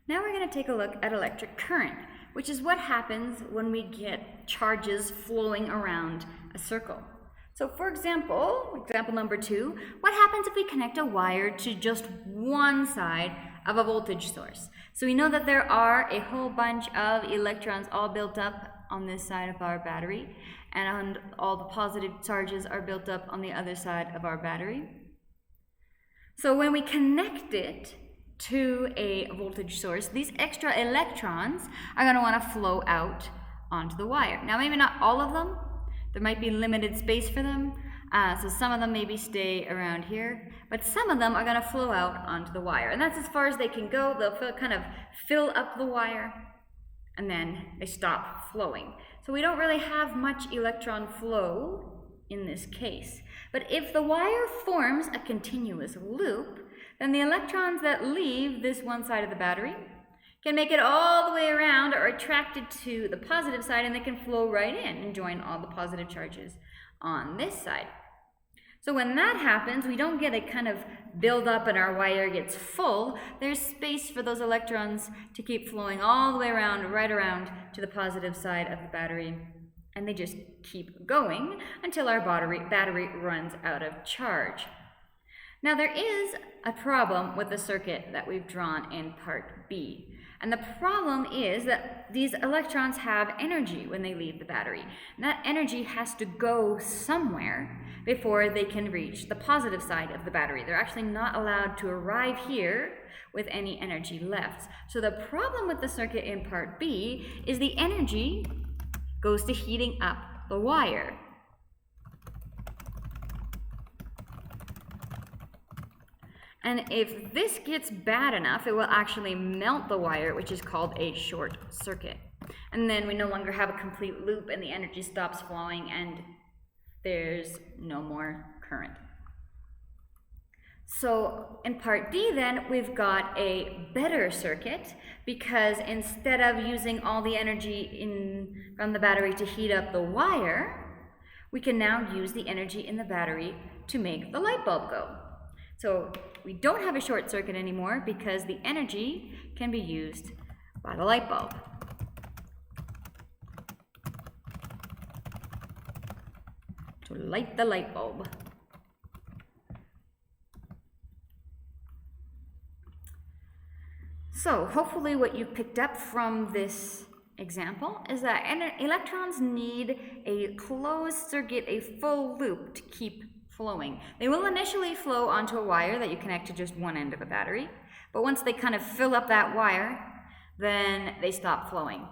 Now we're going to take a look at electric current, which is what happens when we get charges flowing around a circle. So for example number 2, what happens if we connect a wire to just one side of a voltage source? So we know that there are a whole bunch of electrons all built up on this side of our battery, and all the positive charges are built up on the other side of our battery. So when we connect it to a voltage source, these extra electrons are going to want to flow out onto the wire. Now maybe not all of them, there might be limited space for them, so some of them maybe stay around here, but some of them are going to flow out onto the wire, and that's as far as they can go. They'll kind of fill up the wire and then they stop flowing. So we don't really have much electron flow in this case. But if the wire forms a continuous loop, then the electrons that leave this one side of the battery can make it all the way around, or attracted to the positive side, and they can flow right in and join all the positive charges on this side. So when that happens, we don't get a kind of build up and our wire gets full. There's space for those electrons to keep flowing all the way around, right around to the positive side of the battery, and they just keep going until our battery runs out of charge. Now there is a problem with the circuit that we've drawn in part B. And the problem is that these electrons have energy when they leave the battery. And that energy has to go somewhere before they can reach the positive side of the battery. They're actually not allowed to arrive here with any energy left. So the problem with the circuit in part B is the energy goes to heating up the wire. And if this gets bad enough, it will actually melt the wire, which is called a short circuit. And then we no longer have a complete loop and the energy stops flowing and there's no more current. So in part D then, we've got a better circuit, because instead of using all the energy from the battery to heat up the wire, we can now use the energy in the battery to make the light bulb go. So we don't have a short circuit anymore because the energy can be used by the light bulb. To light the light bulb. So hopefully what you picked up from this example is that electrons need a closed circuit, a full loop, to keep flowing. They will initially flow onto a wire that you connect to just one end of a battery, but once they kind of fill up that wire, then they stop flowing.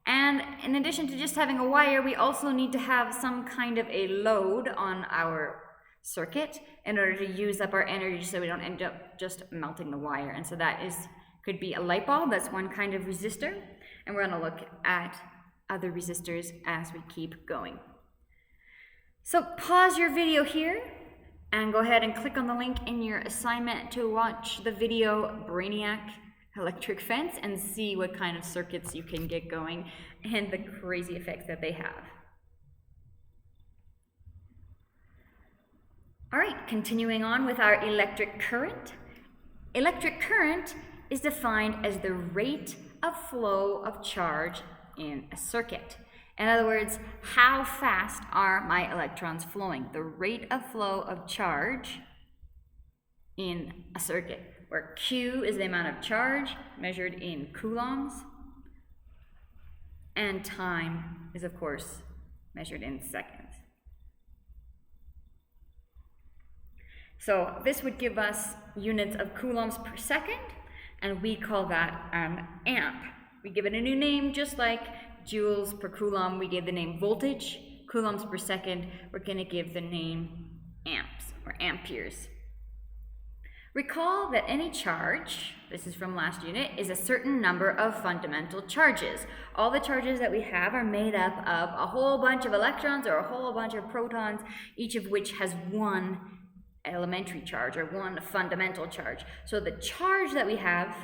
And in addition to just having a wire, we also need to have some kind of a load on our circuit in order to use up our energy so we don't end up just melting the wire. And so that could be a light bulb. That's one kind of resistor, and we're going to look at other resistors as we keep going. So pause your video here and go ahead and click on the link in your assignment to watch the video Brainiac Electric Fence and see what kind of circuits you can get going and the crazy effects that they have. All right, continuing on with our electric current. Electric current is defined as the rate of flow of charge in a circuit. In other words, how fast are my electrons flowing? The rate of flow of charge in a circuit, where Q is the amount of charge measured in coulombs, and time is, of course, measured in seconds. So this would give us units of coulombs per second, and we call that an amp. We give it a new name, just like joules per coulomb, we gave the name voltage. Coulombs per second, we're going to give the name amps or amperes. Recall that any charge, this is from last unit, is a certain number of fundamental charges. All the charges that we have are made up of a whole bunch of electrons or a whole bunch of protons, each of which has one elementary charge or one fundamental charge. So the charge that we have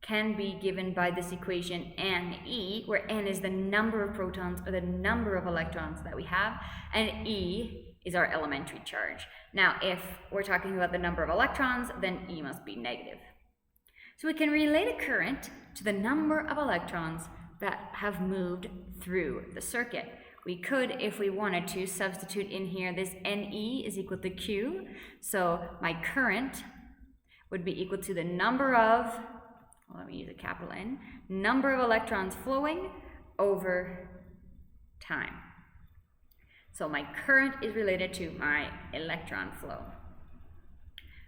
can be given by this equation NE, where N is the number of protons or the number of electrons that we have, and E is our elementary charge. Now, if we're talking about the number of electrons, then E must be negative. So we can relate a current to the number of electrons that have moved through the circuit. We could, if we wanted to, substitute in here this Ne is equal to Q. So my current would be equal to the number of, let me use a capital N, number of electrons flowing over time. So my current is related to my electron flow.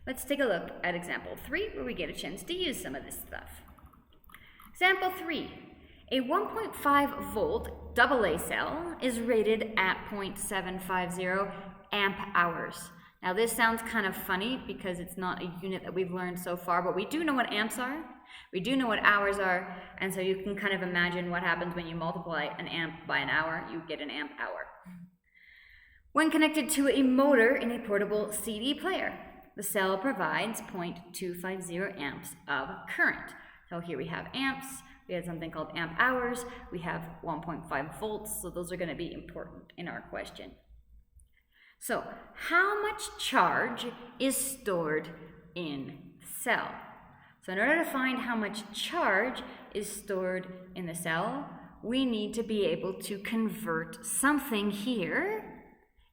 Let's take a look at example 3, where we get a chance to use some of this stuff. Example 3, a 1.5 volt AA cell is rated at 0.750 amp hours. Now this sounds kind of funny because it's not a unit that we've learned so far, but we do know what amps are, we do know what hours are, and so you can kind of imagine what happens when you multiply an amp by an hour, you get an amp hour. When connected to a motor in a portable CD player, the cell provides 0.250 amps of current. So here we have amps, we have something called amp hours, we have 1.5 volts, so those are going to be important in our question. So how much charge is stored in the cell? So in order to find how much charge is stored in the cell, we need to be able to convert something here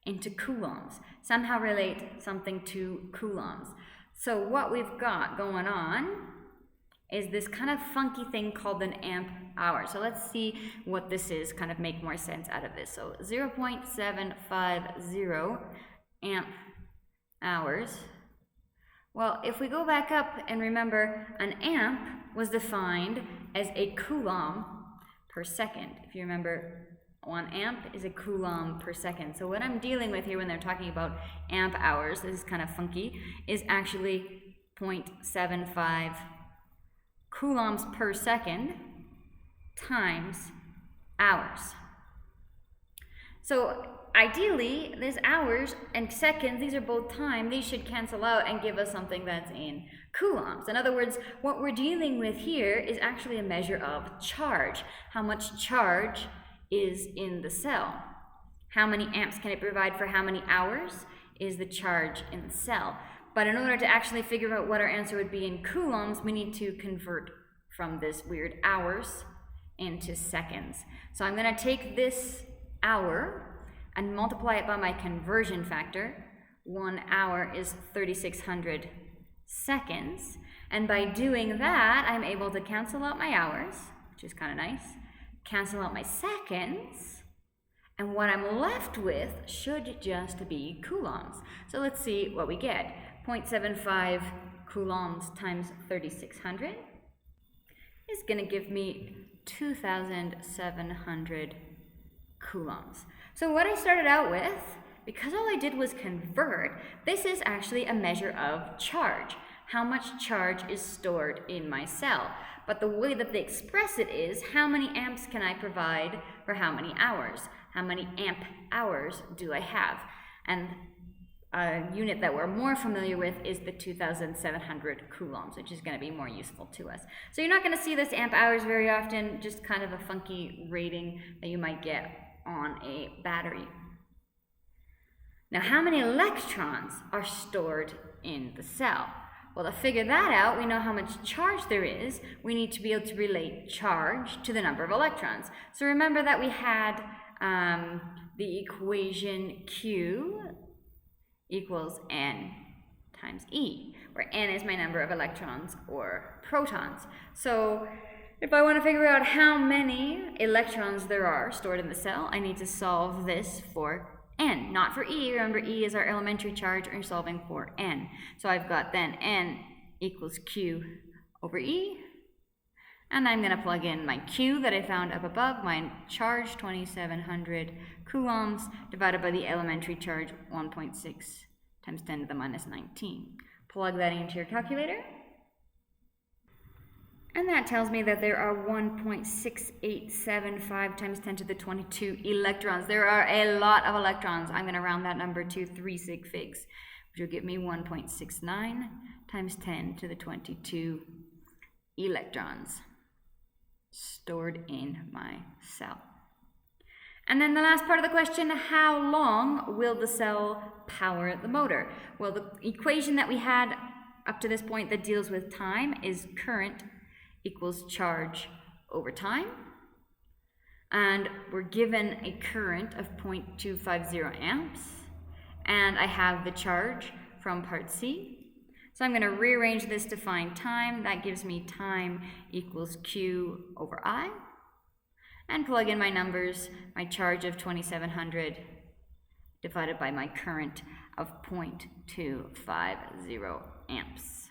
into coulombs, somehow relate something to coulombs. So what we've got going on is this kind of funky thing called an amp hour. So let's see what this is, kind of make more sense out of this. So 0.750 amp hours. Well, if we go back up and remember, an amp was defined as a coulomb per second. If you remember, 1 amp is a coulomb per second. So what I'm dealing with here when they're talking about amp hours, this is kind of funky, is actually 0.75 coulombs per second times hours. So ideally, this hours and seconds, these are both time, these should cancel out and give us something that's in coulombs. In other words, what we're dealing with here is actually a measure of charge. How much charge is in the cell? How many amps can it provide for how many hours is the charge in the cell? But in order to actually figure out what our answer would be in coulombs, we need to convert from this weird hours into seconds. So I'm going to take this hour and multiply it by my conversion factor. 1 hour is 3,600 seconds. And by doing that, I'm able to cancel out my hours, which is kind of nice, cancel out my seconds, and what I'm left with should just be coulombs. So let's see what we get. 0.75 coulombs times 3,600 is going to give me 2,700 coulombs. So what I started out with, because all I did was convert, this is actually a measure of charge. How much charge is stored in my cell? But the way that they express it is, how many amps can I provide for how many hours? How many amp hours do I have? And a unit that we're more familiar with is the 2,700 coulombs, which is going to be more useful to us. So you're not going to see this amp hours very often, just kind of a funky rating that you might get on a battery. Now, how many electrons are stored in the cell? Well, to figure that out, we know how much charge there is. We need to be able to relate charge to the number of electrons. So remember that we had the equation Q equals N times E, where N is my number of electrons or protons. So if I want to figure out how many electrons there are stored in the cell, I need to solve this for N, not for E. Remember, E is our elementary charge, and you're solving for N. So I've got then N equals Q over E, and I'm going to plug in my Q that I found up above, my charge, 2,700 coulombs, divided by the elementary charge, 1.6 times 10 to the minus 19. Plug that into your calculator. And that tells me that there are 1.6875 times 10 to the 22 electrons. There are a lot of electrons. I'm going to round that number to 3 sig figs, which will give me 1.69 times 10 to the 22 electrons stored in my cell. And then the last part of the question, how long will the cell power the motor? Well, the equation that we had up to this point that deals with time is current equals charge over time. And we're given a current of 0.250 amps. And I have the charge from part C. So I'm going to rearrange this to find time. That gives me time equals Q over I. And plug in my numbers, my charge of 2700 divided by my current of 0.250 amps.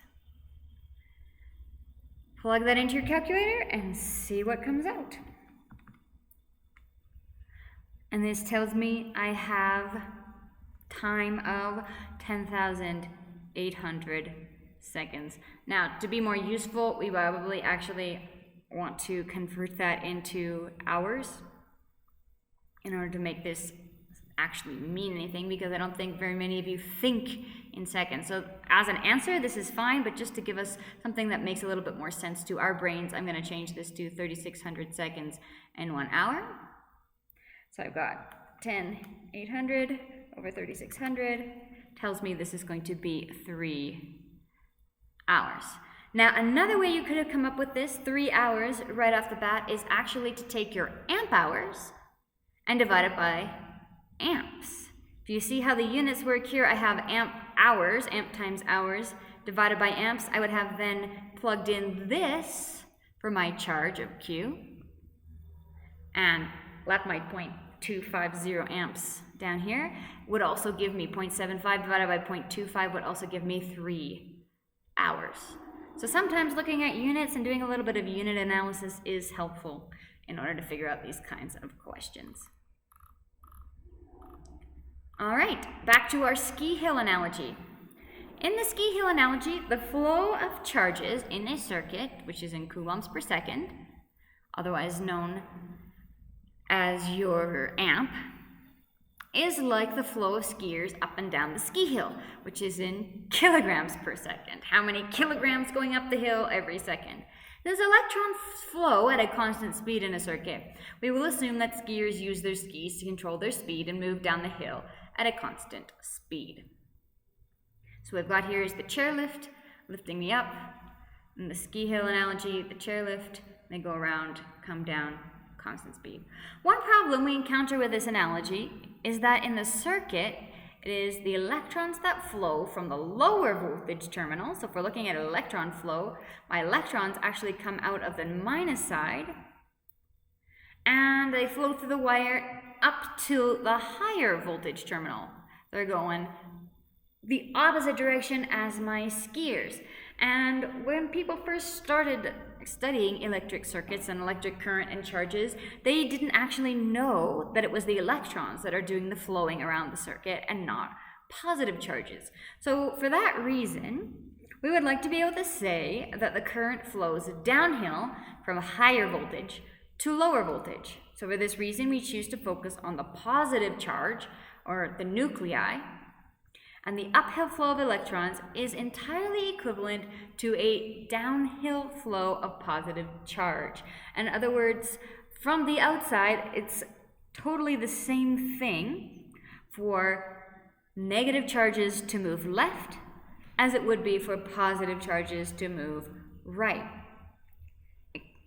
Plug that into your calculator and see what comes out. And this tells me I have time of 10,800 seconds. Now, to be more useful, we probably actually want to convert that into hours in order to make this actually mean anything, because I don't think very many of you think in seconds. So as an answer, this is fine, but just to give us something that makes a little bit more sense to our brains, I'm going to change this to 3,600 seconds in 1 hour. So I've got 10,800 over 3,600 tells me this is going to be 3 hours. Now, another way you could have come up with this, 3 hours right off the bat, is actually to take your amp hours and divide it by amps. If you see how the units work here, I have amp hours, amp times hours, divided by amps. I would have then plugged in this for my charge of Q and left my 0.250 amps down here. Would also give me 0.75 divided by 0.25 would also give me 3 hours. So sometimes looking at units and doing a little bit of unit analysis is helpful in order to figure out these kinds of questions. All right, back to our ski hill analogy. In the ski hill analogy, the flow of charges in a circuit, which is in coulombs per second, otherwise known as your amp, is like the flow of skiers up and down the ski hill, which is in kilograms per second. How many kilograms going up the hill every second? As electrons flow at a constant speed in a circuit, we will assume that skiers use their skis to control their speed and move down the hill at a constant speed. So what we've got here is the chairlift lifting me up. In the ski hill analogy, the chairlift, they go around, come down, constant speed. One problem we encounter with this analogy is that in the circuit, it is the electrons that flow from the lower voltage terminal. So if we're looking at electron flow, my electrons actually come out of the minus side and they flow through the wire up to the higher voltage terminal. They're going the opposite direction as my skiers. And when people first started studying electric circuits and electric current and charges, they didn't actually know that it was the electrons that are doing the flowing around the circuit and not positive charges. So for that reason, we would like to be able to say that the current flows downhill from higher voltage to lower voltage. So for this reason, we choose to focus on the positive charge, or the nuclei, and the uphill flow of electrons is entirely equivalent to a downhill flow of positive charge. In other words, from the outside, it's totally the same thing for negative charges to move left as it would be for positive charges to move right.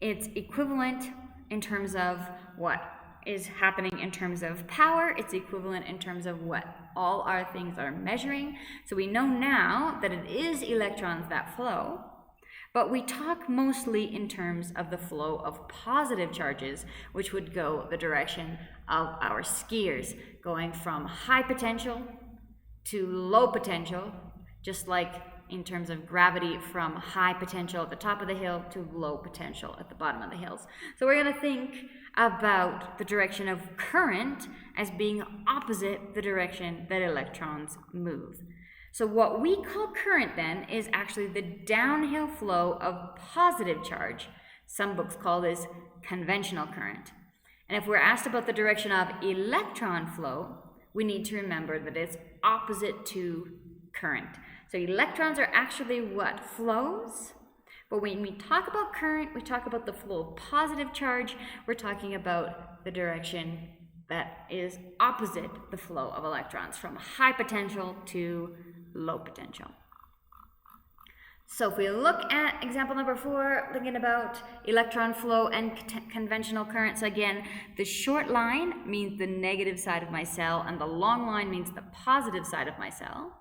It's equivalent in terms of what is happening in terms of power. It's equivalent in terms of what all our things are measuring. So we know now that it is electrons that flow, but we talk mostly in terms of the flow of positive charges, which would go the direction of our skiers, going from high potential to low potential, just like in terms of gravity from high potential at the top of the hill to low potential at the bottom of the hills. So we're going to think about the direction of current as being opposite the direction that electrons move. So what we call current then is actually the downhill flow of positive charge. Some books call this conventional current. And if we're asked about the direction of electron flow, we need to remember that it's opposite to current. So electrons are actually what flows, but when we talk about current, we talk about the flow of positive charge. We're talking about the direction that is opposite the flow of electrons, from high potential to low potential. So if we look at example number 4, thinking about electron flow and conventional current. So again, the short line means the negative side of my cell, and the long line means the positive side of my cell.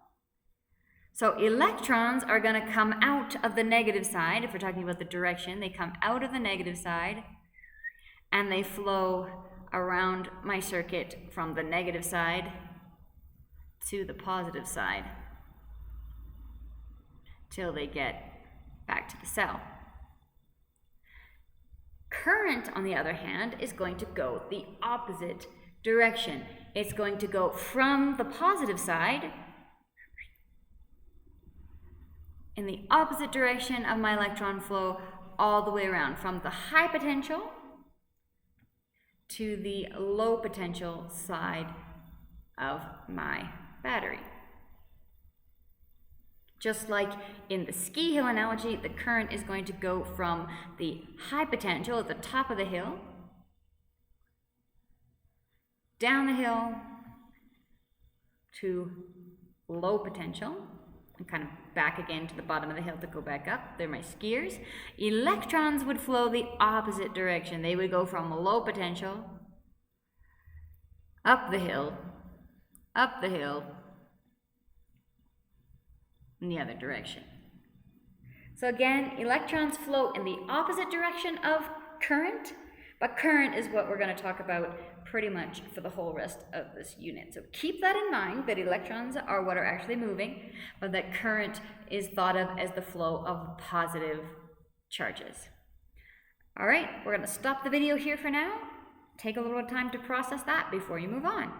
So electrons are going to come out of the negative side. If we're talking about the direction, they come out of the negative side, and they flow around my circuit from the negative side to the positive side, till they get back to the cell. Current, on the other hand, is going to go the opposite direction. It's going to go from the positive side in the opposite direction of my electron flow all the way around, from the high potential to the low potential side of my battery. Just like in the ski hill analogy, the current is going to go from the high potential at the top of the hill, down the hill to low potential, and kind of back again to the bottom of the hill to go back up. They're my skiers. Electrons would flow the opposite direction. They would go from low potential, up the hill, in the other direction. So again, electrons flow in the opposite direction of current, but current is what we're going to talk about pretty much for the whole rest of this unit. So keep that in mind, that electrons are what are actually moving, but that current is thought of as the flow of positive charges. All right, we're going to stop the video here for now. Take a little time to process that before you move on.